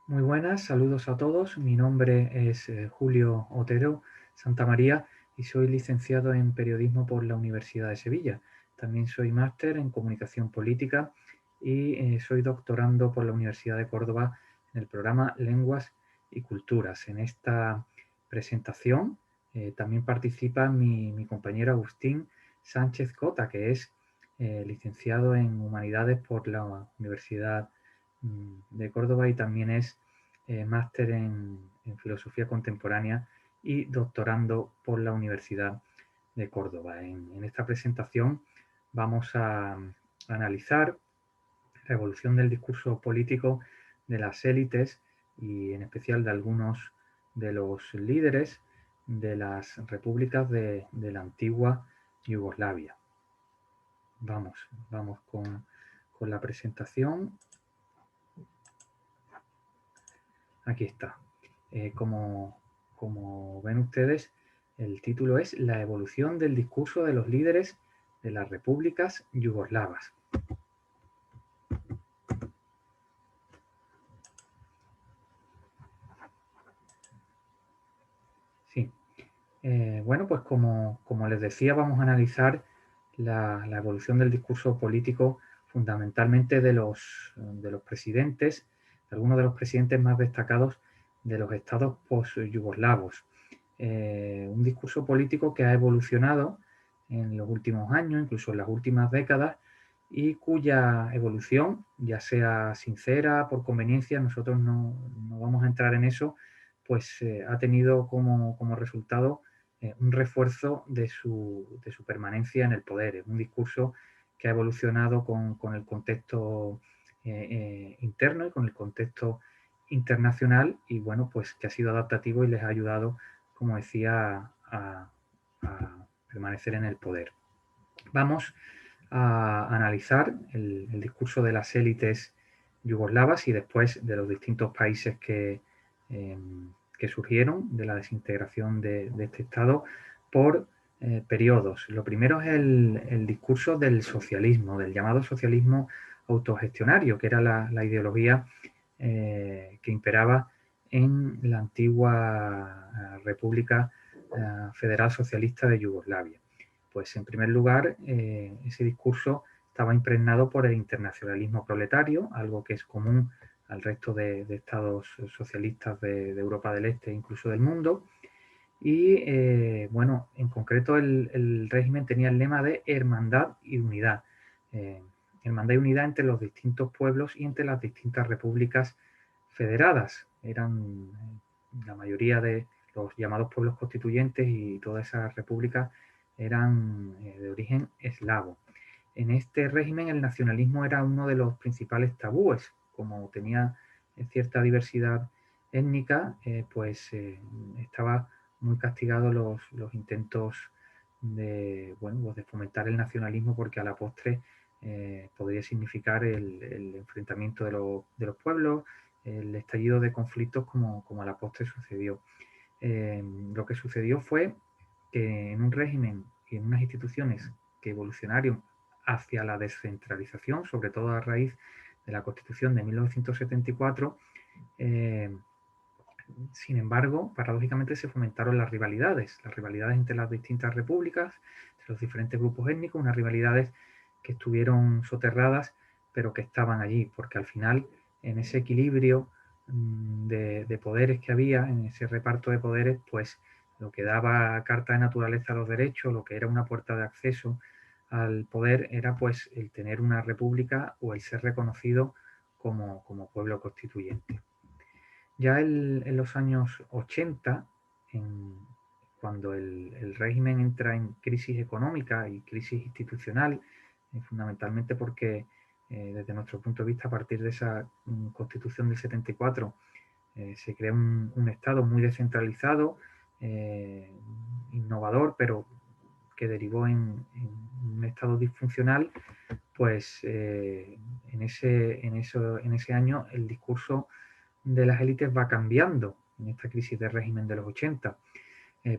Muy buenas, saludos a todos. Mi nombre es Julio Otero Santamaría y soy licenciado en Periodismo por la Universidad de Sevilla. También soy máster en Comunicación Política y soy doctorando por la Universidad de Córdoba en el programa Lenguas y Culturas. En esta presentación también participa mi compañero Agustín Sánchez Cota, que es licenciado en Humanidades por la Universidad de Córdoba y también es máster en Filosofía Contemporánea y doctorando por la Universidad de Córdoba. En esta presentación vamos a analizar la evolución del discurso político de las élites y en especial de algunos de los líderes de las repúblicas de la antigua Yugoslavia. Vamos con la presentación. Aquí está. Como ven ustedes, el título es La evolución del discurso de los líderes de las repúblicas yugoslavas. Sí. Bueno, pues como les decía, vamos a analizar la evolución del discurso político fundamentalmente de los presidentes, de algunos de los presidentes más destacados de los estados post-yugoslavos. Un discurso político que ha evolucionado en los últimos años, incluso en las últimas décadas, y cuya evolución, ya sea sincera, por conveniencia, nosotros no vamos a entrar en eso, pues ha tenido como resultado un refuerzo de su permanencia en el poder. Es un discurso que ha evolucionado con el contexto interno y con el contexto internacional y bueno, pues que ha sido adaptativo y les ha ayudado, como decía, a permanecer en el poder. Vamos a analizar el discurso de las élites yugoslavas y después de los distintos países eh, que surgieron de la desintegración de este Estado por periodos. Lo primero es el discurso del socialismo, del llamado socialismo autogestionario, que era la ideología que imperaba en la antigua República Federal Socialista de Yugoslavia. Pues en primer lugar, ese discurso estaba impregnado por el internacionalismo proletario, algo que es común al resto de estados socialistas de Europa del Este e incluso del mundo. Y bueno, en concreto el régimen tenía el lema de hermandad y unidad. Eh, Hermandad y unidad entre los distintos pueblos y entre las distintas repúblicas federadas. Eran la mayoría de los llamados pueblos constituyentes y todas esas repúblicas eran de origen eslavo. En este régimen el nacionalismo era uno de los principales tabúes, como tenía cierta diversidad étnica, pues estaba muy castigado los intentos bueno, pues de fomentar el nacionalismo porque a la postre podría significar el enfrentamiento de los pueblos, el estallido de conflictos como a la postre sucedió. Lo que sucedió fue que en un régimen y en unas instituciones que evolucionaron hacia la descentralización, sobre todo a raíz de la Constitución de 1974, eh, sin embargo, paradójicamente se fomentaron las rivalidades entre las distintas repúblicas, entre los diferentes grupos étnicos, unas rivalidades que estuvieron soterradas, pero que estaban allí, porque al final, en ese equilibrio de poderes que había, en ese reparto de poderes, pues lo que daba carta de naturaleza a los derechos, lo que era una puerta de acceso al poder, era pues el tener una república o el ser reconocido como pueblo constituyente. Ya en los años 80, cuando el régimen entra en crisis económica y crisis institucional, fundamentalmente porque desde nuestro punto de vista, a partir de esa constitución del 74, se crea un Estado muy descentralizado, eh, innovador, pero que derivó en un Estado disfuncional, pues en ese año el discurso de las élites va cambiando en esta crisis de régimen de los 80.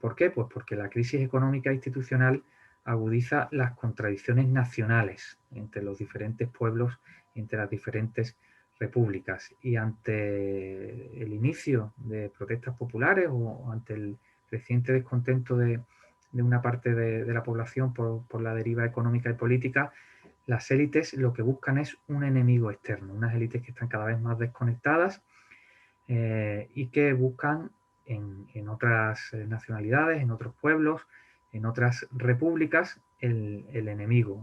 ¿Por qué? Pues porque la crisis económica e institucional agudiza las contradicciones nacionales entre los diferentes pueblos, entre las diferentes repúblicas. Y ante el inicio de protestas populares o ante el creciente descontento de una parte de la población por la deriva económica y política, las élites lo que buscan es un enemigo externo, unas élites que están cada vez más desconectadas y que buscan en otras nacionalidades, en otros pueblos, en otras repúblicas, el enemigo.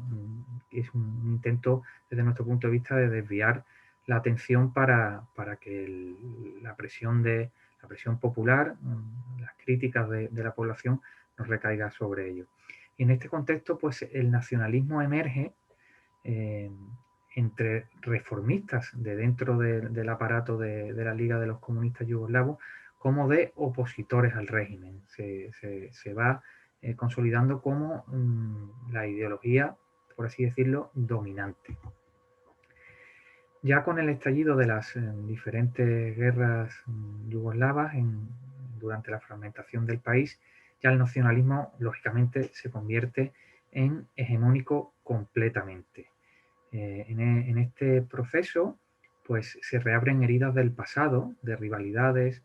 Es un intento, desde nuestro punto de vista, de desviar la atención para que la presión popular, las críticas de la población, no recaiga sobre ello. Y en este contexto, pues el nacionalismo emerge eh, entre reformistas de dentro del aparato de la Liga de los Comunistas Yugoslavos como de opositores al régimen. Se va consolidando como la ideología, por así decirlo, dominante. Ya con el estallido de las diferentes guerras yugoslavas durante la fragmentación del país, ya el nacionalismo, lógicamente, se convierte en hegemónico completamente. En este proceso, pues se reabren heridas del pasado, de rivalidades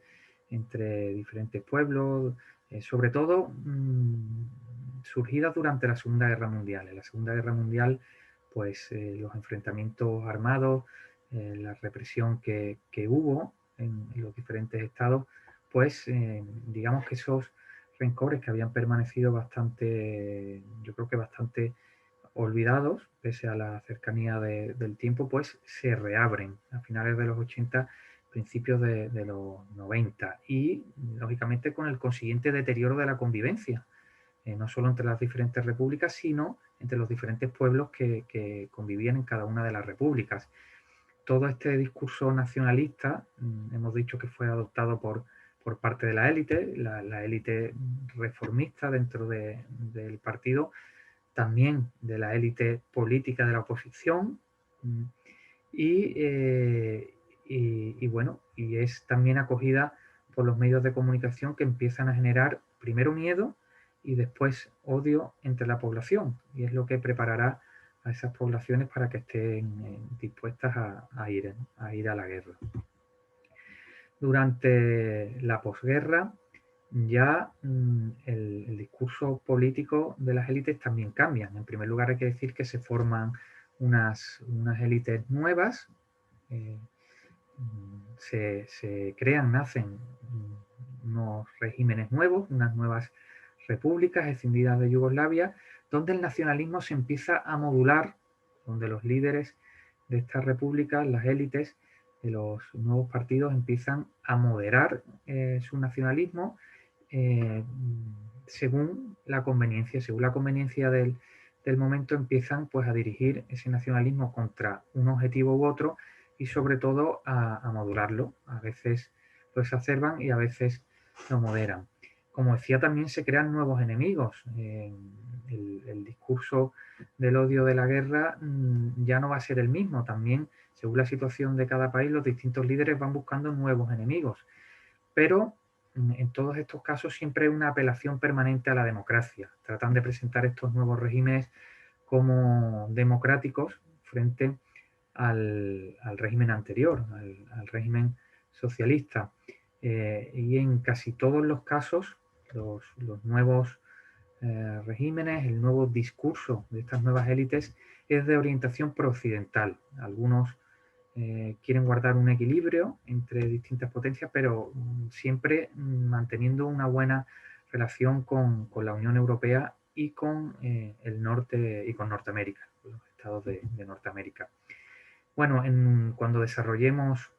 entre diferentes pueblos, sobre todo surgidas durante la Segunda Guerra Mundial. En la Segunda Guerra Mundial, pues los enfrentamientos armados, la represión que hubo en los diferentes estados, pues digamos que esos rencores que habían permanecido bastante, yo creo que bastante olvidados, pese a la cercanía del tiempo, pues se reabren a finales de los 80, principios de los 90 y, lógicamente, con el consiguiente deterioro de la convivencia, no solo entre las diferentes repúblicas, sino entre los diferentes pueblos que convivían en cada una de las repúblicas. Todo este discurso nacionalista, hemos dicho que fue adoptado por parte de la élite, la élite reformista dentro del partido, también de la élite política de la oposición y, bueno, y es también acogida por los medios de comunicación que empiezan a generar primero miedo y después odio entre la población, y es lo que preparará a esas poblaciones para que estén dispuestas a ir a la guerra. Durante la posguerra ya el discurso político de las élites también cambia. En primer lugar, hay que decir que se forman unas élites nuevas, eh, se crean, nacen unos regímenes nuevos, unas nuevas repúblicas escindidas de Yugoslavia, donde el nacionalismo se empieza a modular, donde los líderes de estas repúblicas, las élites de los nuevos partidos, empiezan a moderar su nacionalismo eh, según la conveniencia. Según la conveniencia del momento, empiezan pues a dirigir ese nacionalismo contra un objetivo u otro y sobre todo a modularlo. A veces lo exacerban y a veces lo moderan. Como decía, también se crean nuevos enemigos. El discurso del odio de la guerra ya no va a ser el mismo. También, según la situación de cada país, los distintos líderes van buscando nuevos enemigos. Pero en todos estos casos siempre hay una apelación permanente a la democracia. Tratan de presentar estos nuevos regímenes como democráticos frente al régimen anterior, al régimen socialista. Y en casi todos los casos, los nuevos regímenes, el nuevo discurso de estas nuevas élites es de orientación prooccidental. Algunos quieren guardar un equilibrio entre distintas potencias, pero siempre manteniendo una buena relación con la Unión Europea y con el norte y con Norteamérica, los estados de Norteamérica. Bueno, cuando desarrollemos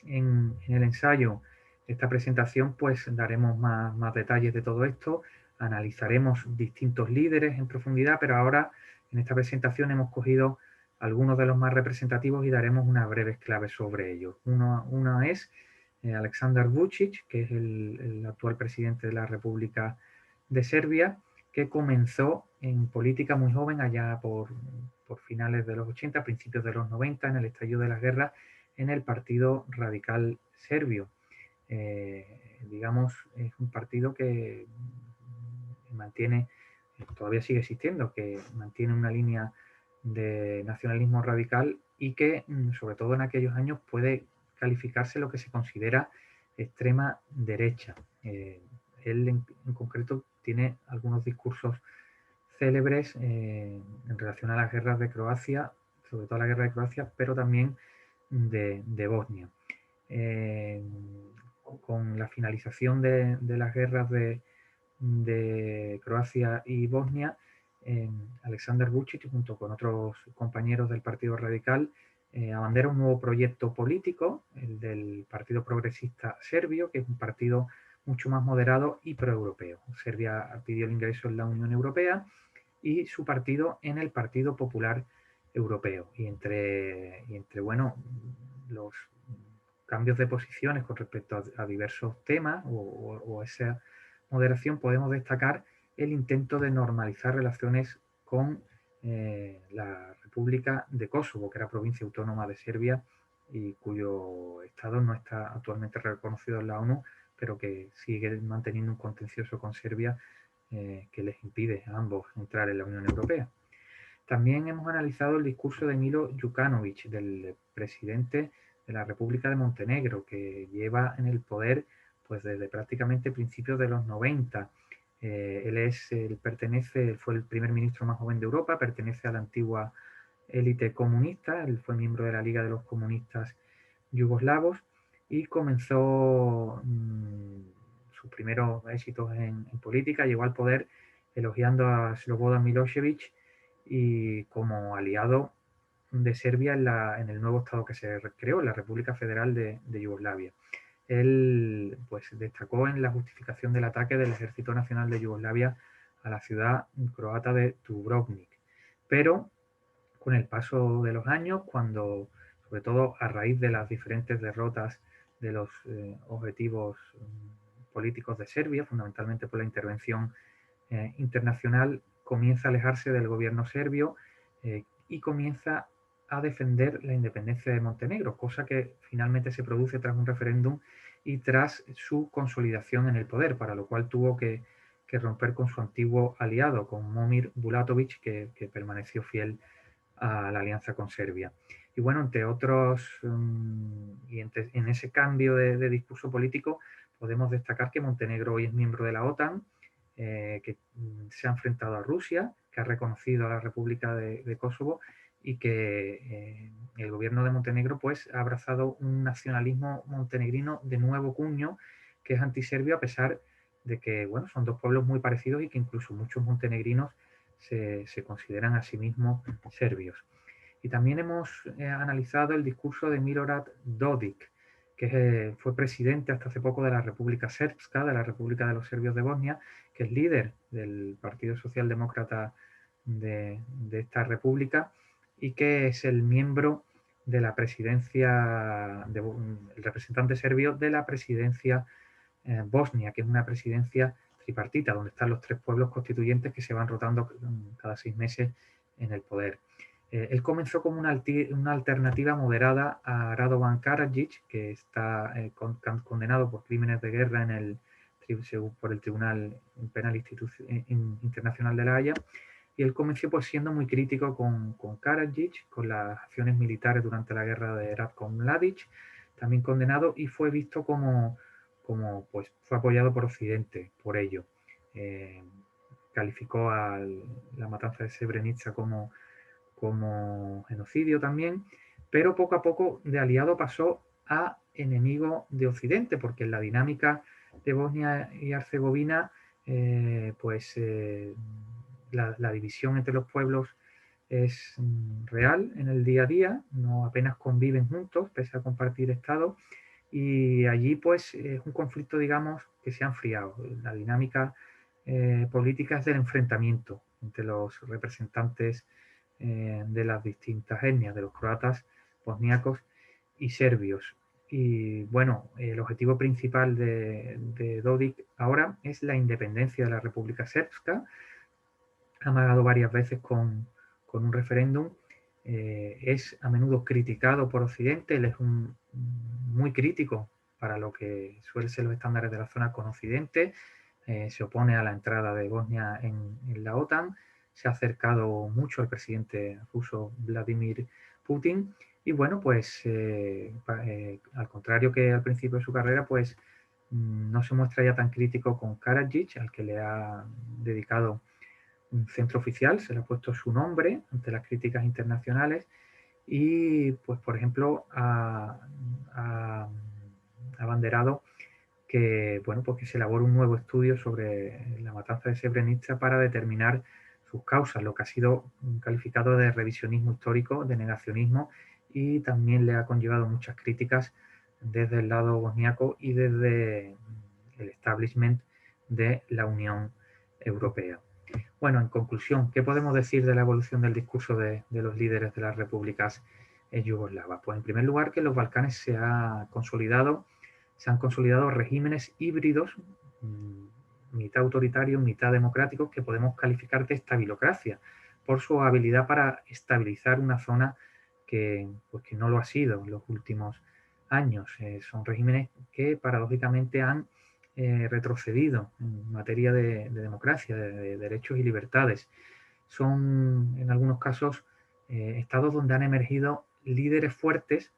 en el ensayo esta presentación, pues daremos más detalles de todo esto, analizaremos distintos líderes en profundidad, pero ahora en esta presentación hemos cogido algunos de los más representativos y daremos unas breves claves sobre ellos. Uno es Aleksandar Vučić, que es el actual presidente de la República de Serbia, que comenzó en política muy joven, allá por finales de los 80, principios de los 90, en el estallido de las guerras, en el Partido Radical Serbio. Digamos, es un partido que mantiene, todavía sigue existiendo, que mantiene una línea de nacionalismo radical y que, sobre todo en aquellos años, puede calificarse lo que se considera extrema derecha. Él en concreto tiene algunos discursos célebres en relación a las guerras de Croacia, sobre todo la guerra de Croacia, pero también de Bosnia. Eh, con la finalización de las guerras de Croacia y Bosnia, Aleksandar Vučić, junto con otros compañeros del Partido Radical, abandera un nuevo proyecto político, el del Partido Progresista Serbio, que es un partido mucho más moderado y proeuropeo. Serbia pidió el ingreso en la Unión Europea y su partido en el Partido Popular Europeo. Y entre bueno, los cambios de posiciones con respecto a diversos temas o esa moderación, podemos destacar el intento de normalizar relaciones con la República de Kosovo, que era provincia autónoma de Serbia y cuyo Estado no está actualmente reconocido en la ONU, pero que sigue manteniendo un contencioso con Serbia que les impide a ambos entrar en la Unión Europea. También hemos analizado el discurso de Milo Đukanović, del presidente de la República de Montenegro, que lleva en el poder pues desde prácticamente principios de los 90. Él fue el primer ministro más joven de Europa, pertenece a la antigua élite comunista, él fue miembro de la Liga de los Comunistas Yugoslavos y comenzó sus primeros éxitos en política, llegó al poder elogiando a Slobodan Milošević y como aliado de Serbia en el nuevo Estado que se creó, la República Federal de Yugoslavia. Él pues, destacó en la justificación del ataque del Ejército Nacional de Yugoslavia a la ciudad croata de Dubrovnik. Pero con el paso de los años, cuando, sobre todo a raíz de las diferentes derrotas de los objetivos políticos de Serbia, fundamentalmente por la intervención internacional, comienza a alejarse del gobierno serbio y comienza a defender la independencia de Montenegro, cosa que finalmente se produce tras un referéndum y tras su consolidación en el poder, para lo cual tuvo que romper con su antiguo aliado, con Momir Bulatović, que permaneció fiel a la alianza con Serbia. Y bueno, entre otros, en ese cambio de discurso político, podemos destacar que Montenegro hoy es miembro de la OTAN, que se ha enfrentado a Rusia, que ha reconocido a la República de Kosovo y que el gobierno de Montenegro pues, ha abrazado un nacionalismo montenegrino de nuevo cuño, que es antiserbio, a pesar de que bueno, son dos pueblos muy parecidos y que incluso muchos montenegrinos se consideran a sí mismos serbios. Y también hemos analizado el discurso de Milorad Dodik, que fue presidente hasta hace poco de la República Srpska, de la República de los Serbios de Bosnia, que es líder del Partido Socialdemócrata de esta república y que es el miembro de la presidencia, el representante serbio de la presidencia Bosnia, que es una presidencia tripartita, donde están los tres pueblos constituyentes que se van rotando cada 6 meses en el poder. Él comenzó como una alternativa moderada a Radovan Karadzic, que está condenado por crímenes de guerra por el Tribunal Penal Internacional de La Haya, y él comenzó pues siendo muy crítico con Karadzic, con las acciones militares durante la guerra de Ratko Mladic, también condenado, y fue visto como pues fue apoyado por Occidente por ello. Calificó a la matanza de Srebrenica como genocidio también, pero poco a poco de aliado pasó a enemigo de Occidente, porque en la dinámica de Bosnia y Herzegovina, la división entre los pueblos es real en el día a día, no apenas conviven juntos, pese a compartir Estado, y allí pues es un conflicto, digamos, que se ha enfriado. La dinámica política es del enfrentamiento entre los representantes de las distintas etnias, de los croatas, bosniacos y serbios. Y bueno, el objetivo principal de Dodik ahora es la independencia de la República Srpska. Ha amagado varias veces con un referéndum. Es a menudo criticado por Occidente, él es muy crítico para lo que suelen ser los estándares de la zona con Occidente, se opone a la entrada de Bosnia en la OTAN, se ha acercado mucho al presidente ruso Vladimir Putin Y bueno, pues al contrario que al principio de su carrera, pues no se muestra ya tan crítico con Karadzic, al que le ha dedicado un centro oficial, se le ha puesto su nombre ante las críticas internacionales y, pues, por ejemplo, ha abanderado que, bueno, pues que se elabore un nuevo estudio sobre la matanza de Srebrenica para determinar sus causas, lo que ha sido calificado de revisionismo histórico, de negacionismo, y también le ha conllevado muchas críticas desde el lado bosniaco y desde el establishment de la Unión Europea. Bueno, en conclusión, ¿qué podemos decir de la evolución del discurso de los líderes de las repúblicas yugoslavas? Pues en primer lugar que en los Balcanes se han consolidado regímenes híbridos, mitad autoritarios, mitad democráticos, que podemos calificar de estabilocracia, por su habilidad para estabilizar una zona que, pues, que no lo ha sido en los últimos años. Son regímenes que paradójicamente han retrocedido en materia de democracia, de derechos y libertades. Son en algunos casos estados donde han emergido líderes fuertes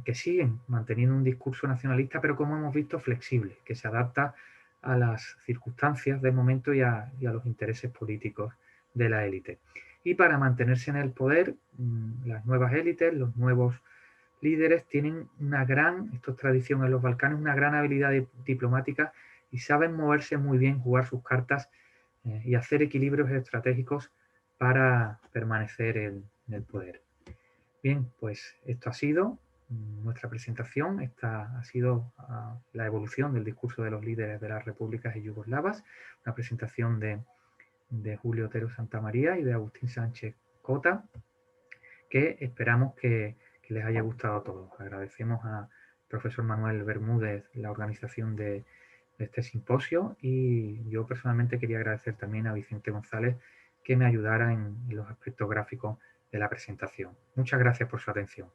que siguen manteniendo un discurso nacionalista, pero como hemos visto, flexible, que se adapta a las circunstancias del momento y a los intereses políticos de la élite. Y para mantenerse en el poder, las nuevas élites, los nuevos líderes tienen una gran, esto es tradición en los Balcanes, una gran habilidad diplomática y saben moverse muy bien, jugar sus cartas y hacer equilibrios estratégicos para permanecer en el poder. Bien, pues esto ha sido nuestra presentación. Esta ha sido la evolución del discurso de los líderes de las repúblicas yugoslavas, una presentación de Julio Otero Santamaría y de Agustín Sánchez Cota, que esperamos que les haya gustado a todos. Agradecemos al profesor Manuel Bermúdez la organización de este simposio y yo personalmente quería agradecer también a Vicente González que me ayudara en los aspectos gráficos de la presentación. Muchas gracias por su atención.